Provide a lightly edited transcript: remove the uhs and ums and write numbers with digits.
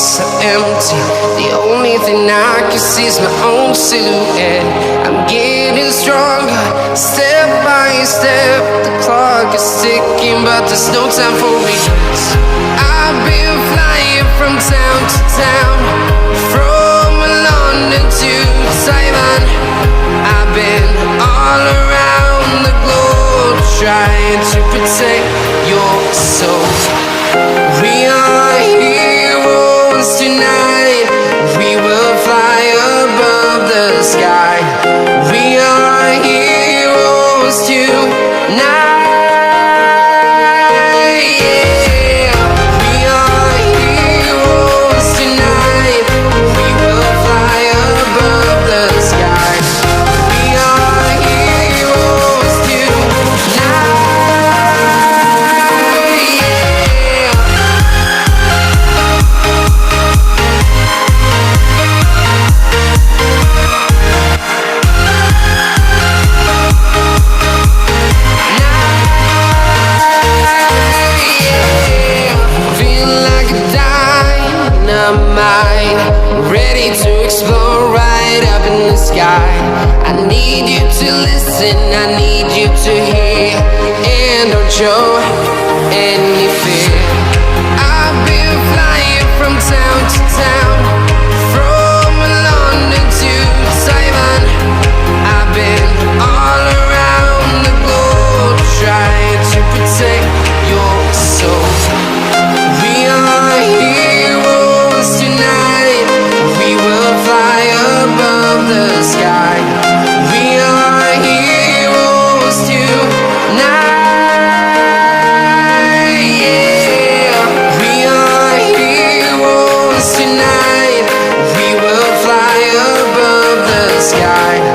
so empty. The only thing I can see is my own silhouette. I'm getting stronger, step by step. The clock is ticking, but there's no time for regrets. I've been flying from town to town, from London to Taiwan. I've been all around the globe, trying to protect your soul. We are heroes tonight. We will fly above the sky. We are heroes tonight. Yeah. We are heroes tonight. We will fly above the sky. We are heroes tonight. Ready to explore right up in the sky. I need you to listen, I need you to hear, and don't show any fear. I've been flying from town to town, from London to Taiwan. I've been all around the globe, trying to protect your soul. We are heroes tonight. We will fly above the sky. We are heroes tonight. Yeah. We are heroes tonight. We will fly above the sky.